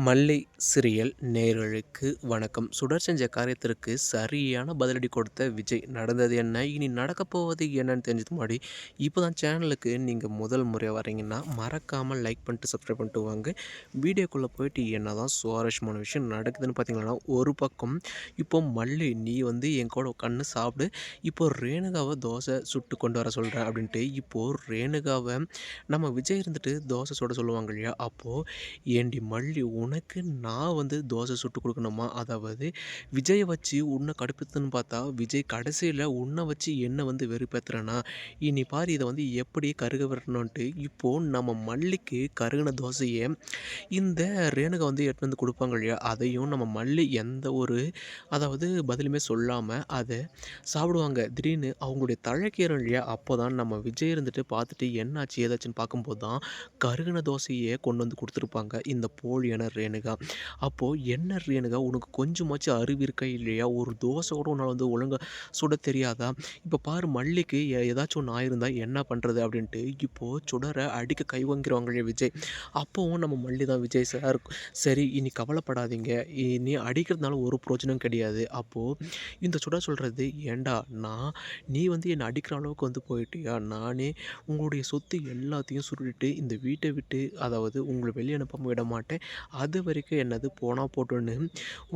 மல்லி சீரியல் நேயர்களுக்கு வணக்கம். சுடர் செஞ்ச காரியத்திற்கு சரியான பதிலடி கொடுத்த விஜய். நடந்தது என்ன, இனி நடக்கப் போவது என்னன்னு தெரிஞ்சதுக்கு முன்னாடி இப்போ தான் சேனலுக்கு நீங்கள் முதல் முறையாக வரீங்கன்னா மறக்காமல் லைக் பண்ணிட்டு சப்ஸ்கிரைப் பண்ணிட்டு வாங்க. வீடியோக்குள்ளே போயிட்டு என்ன தான் சுவாரஸ்யமான விஷயம் நடக்குதுன்னு பார்த்தீங்கன்னா, ஒரு பக்கம் இப்போ மல்லி நீ என் கூட உட்காந்து சாப்பிடு, இப்போ ரேணுகாவை தோசை சுட்டு கொண்டு வர சொல்கிறேன் அப்படின்ட்டு இப்போது ரேணுகாவை நம்ம விஜய் இருந்துட்டு தோசை சுட சொல்லுவாங்க இல்லையா, அப்போது ஏண்டி மல்லி உனக்கு நான் தோசை சுட்டு கொடுக்கணுமா? அதாவது விஜயை வச்சு உன்னை கடுப்பேத்தணும்னு பார்த்தா, விஜய் கடைசியில் உன்னை வச்சு என்ன வெறுப்பேத்துறேனா? இனி பாரு இதை எப்படி கருக விடணுன்ட்டு இப்போது நம்ம மல்லிக்கு கருகின தோசையை இந்த ரேணுகா எடுத்துட்டு கொடுப்பாங்க இல்லையா, அதையும் நம்ம மல்லி எந்த ஒரு பதிலுமே சொல்லாமல் அதை சாப்பிடுவாங்க. திடீர்னு அவங்களுடைய தழைக்கீரம் இல்லையா, அப்போ தான் நம்ம விஜய் இருந்துட்டு பார்த்துட்டு என்னாச்சு ஏதாச்சுன்னு பார்க்கும்போது தான் கருகின தோசையை கொண்டு கொடுத்துருப்பாங்க இந்த போலியான ரேணுகா. அப்போது என்ன ரேணுகா உனக்கு கொஞ்சமாச்சும் அறிவு இருக்கா இல்லையா? ஒரு தோசை கூட உன்னால் ஒழுங்கா சுட தெரியாதா? இப்போ பாரு மல்லிக்கு ஏதாச்சும் ஒன்று ஆயிருந்தா என்ன பண்ணுறது அப்படின்ட்டு இப்போது சுடரை அடிக்க கை வாங்கிடுவாங்க இல்லையா விஜய். அப்போவும் நம்ம மல்லி தான் விஜய் சார் சரி இனி கவலைப்படாதீங்க, இனி அடிக்கிறதுனால ஒரு பிரயோஜனம் கிடையாது. அப்போது இந்த சுடர் சொல்கிறது, ஏண்டா நீ என்னை அடிக்கிற அளவுக்கு போயிட்டியா? நானே உங்களுடைய சொத்து எல்லாத்தையும் சுருட்டிட்டு இந்த வீட்டை விட்டு உங்களை வெளியே அனுப்பாமல் விட மாட்டேன். அது வரைக்கும் என்னது போனா போட்டுன்னு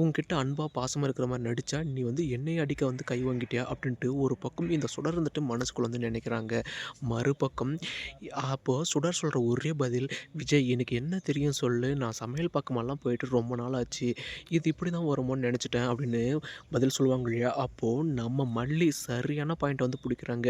உன்கிட்ட அன்பா பாசமாக இருக்கிற மாதிரி நடித்தா நீ என்னையை அடிக்க கை வாங்கிட்டியா அப்படின்ட்டு ஒரு பக்கம் இந்த சுடர் மனசுக்குள்ள நினைக்கிறாங்க. மறுபக்கம் அப்போது சுடர் சொல்கிற ஒரே பதில், விஜய் எனக்கு என்ன தெரியும் சொல்லு, நான் சமையல் பக்கமெல்லாம் போயிட்டு ரொம்ப நாள் ஆச்சு, இது இப்படி தான் வருமோன்னு நினச்சிட்டேன் அப்படின்னு பதில் சொல்லுவாங்க இல்லையா. அப்போது நம்ம மல்லி சரியான பாயிண்ட் பிடிக்கிறாங்க.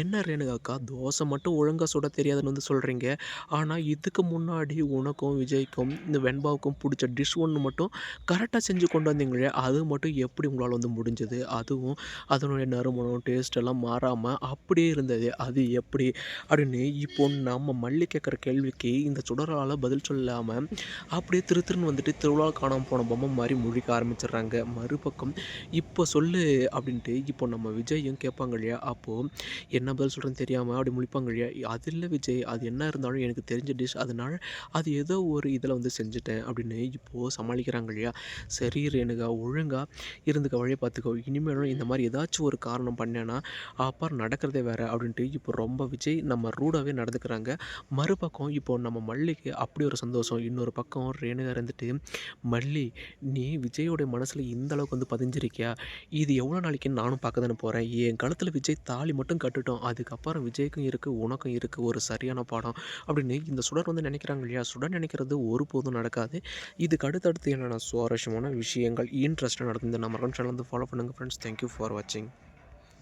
என்ன ரேணுகாக்கா தோசை மட்டும் ஒழுங்காக சுட தெரியாதுன்னு சொல்கிறீங்க, ஆனால் இதுக்கு முன்னாடி உனக்கும் விஜய்க்கும் இந்த வெண்பாவுக்கும் பிடிச்ச டிஷ் ஒன்று மட்டும் கரெக்டாக செஞ்சு கொண்டு வந்தீங்களே, அது மட்டும் எப்படி உங்களால் முடிஞ்சது? அதுவும் அதனுடைய நறுமணம் டேஸ்ட் எல்லாம் மாறாமல் அப்படியே இருந்தது, அது எப்படி அப்படின்னு இப்போ நம்ம மல்லி கேட்குற கேள்விக்கு இந்த சுடரால் பதில் சொல்லாமல் அப்படியே திருன்னு திருவிழா காணாமல் போன பொம்மை மாதிரி முழிக்க ஆரம்பிச்சிடுறாங்க. மறுபக்கம் இப்போ சொல்லு அப்படின்ட்டு இப்போ நம்ம விஜயும் கேட்பாங்க இல்லையா, அப்போது என்ன பதில் சொல்கிறேன்னு தெரியாமல் அப்படி முழிப்பாங்க இல்லையா. அது இல்லை விஜய், அது என்ன இருந்தாலும் எனக்கு தெரிஞ்ச டிஷ், அதனால் அது ஏதோ ஒரு இதில் செஞ்சுட்டேன் அப்படின்னு இப்போது சமாளிக்கிறாங்க இல்லையா. சரி ரேணுகா ஒழுங்காக இருந்துக்க வழியை பார்த்துக்கோ, இனிமேலும் இந்த மாதிரி ஏதாச்சும் ஒரு காரணம் பண்ணேன்னா அப்புறம் நடக்கிறதே வேறு அப்படின்ட்டு இப்போ ரொம்ப விஜய் நம்ம ரூடாகவே நடந்துக்கிறாங்க. மறுபக்கம் இப்போது நம்ம மல்லிக்கு அப்படி ஒரு சந்தோஷம். இன்னொரு பக்கம் ரேணுகா இருந்துட்டு, மல்லி நீ விஜயோடைய மனசில் இந்த அளவுக்கு பதிஞ்சிருக்கியா, இது எவ்வளோ நாளைக்குன்னு நானும் பார்க்க தானே போகிறேன், என் கழுத்தில் விஜய் தாலி மட்டும் கட்டுட்டோம், அதுக்கப்புறம் விஜய்க்கும் இருக்குது உனக்கும் இருக்குது ஒரு சரியான பாடம் அப்படின்னு இந்த சுடர் நினைக்கிறாங்க இல்லையா. சுடர் நினைக்கிறது ஒருபோதும் நடக்காது. இதுக்கு அடுத்தடுத்து என்னென்ன சுவாரஸ்யமான விஷயங்கள் இன்ட்ரெஸ்ட்டாக நடக்குது, நம்ம சேனல் ஃபாலோ பண்ணுங்கள் ஃப்ரெண்ட்ஸ். தேங்க்யூ ஃபார் வாட்சிங்.